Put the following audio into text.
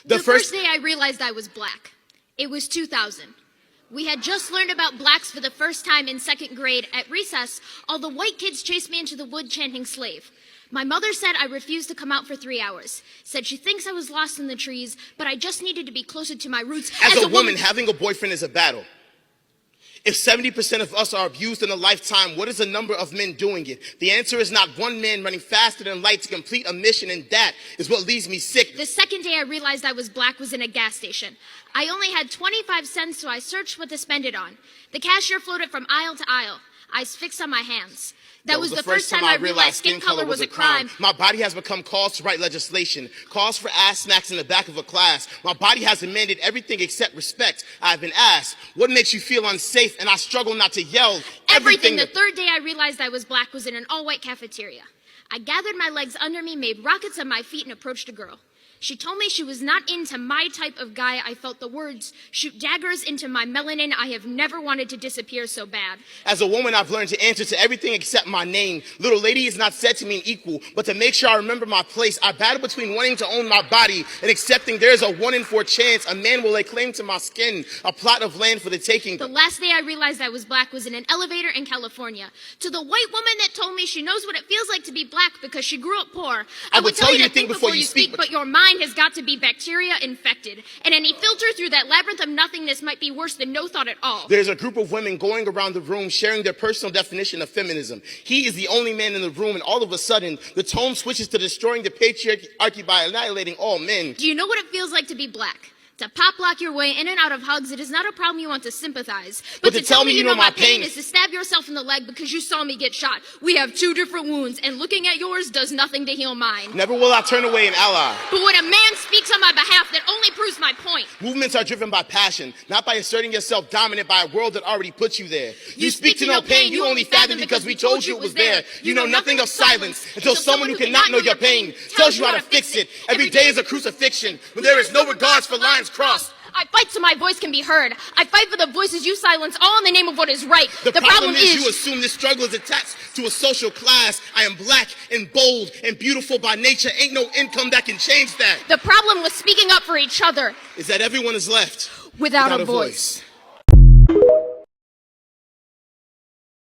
The first day I realized I was black. It was 2000. We had just learned about blacks for the first time in second grade. At recess, all the white kids chased me into the wood chanting slave. My mother said I refused to come out for 3 hours. Said she thinks I was lost in the trees, but I just needed to be closer to my roots. As a woman, having a boyfriend is a battle. If 70% of us are abused in a lifetime, what is the number of men doing it? The answer is not one man running faster than light to complete a mission, and that is what leaves me sick. The second day I realized I was black was in a gas station. I only had 25 cents, so I searched what to spend it on. The cashier floated from aisle to aisle, eyes fixed on my hands. That was the first time I realized skin color was a crime. My body has become calls to write legislation, calls for ass smacks in the back of a class. My body has demanded everything except respect. I've been asked, what makes you feel unsafe? And I struggle not to yell. Everything. The third day I realized I was black was in an all-white cafeteria. I gathered my legs under me, made rockets of my feet, and approached a girl. She told me she was not into my type of guy. I felt the words shoot daggers into my melanin. I have never wanted to disappear so bad. As a woman, I've learned to answer to everything except my name. Little lady is not said to mean equal, but to make sure I remember my place, I battle between wanting to own my body and accepting there is a 1 in 4 chance a man will lay claim to my skin, a plot of land for the taking. The last day I realized I was black was in an elevator in California. To the white woman that told me she knows what it feels like to be black because she grew up poor, I would tell you to think before you speak, but your mind has got to be bacteria infected, and any filter through that labyrinth of nothingness might be worse than no thought at all. There's a group of women going around the room sharing their personal definition of feminism. He is the only man in the room, and all of a sudden, the tone switches to destroying the patriarchy by annihilating all men. Do you know what it feels like to be black? To pop lock your way in and out of hugs, it is not a problem you want to sympathize. But to tell me you know my pain is to stab yourself in the leg because you saw me get shot. We have 2 different wounds, and looking at yours does nothing to heal mine. Never will I turn away an ally. But when a man speaks on my behalf, that only proves my point. Movements are driven by passion, not by asserting yourself dominant by a world that already put you there. You speak to no pain, you only fathom because we told you it was there. You know nothing of silence until someone who cannot know your pain tells you how to fix it. Every day is a crucifixion when there is no regards for lines crossed. I fight so my voice can be heard. I fight for the voices you silence, all in the name of what is right. The problem is you assume this struggle is attached to a social class. I am black and bold and beautiful by nature. Ain't no income that can change that. The problem with speaking up for each other is that everyone is left without a voice.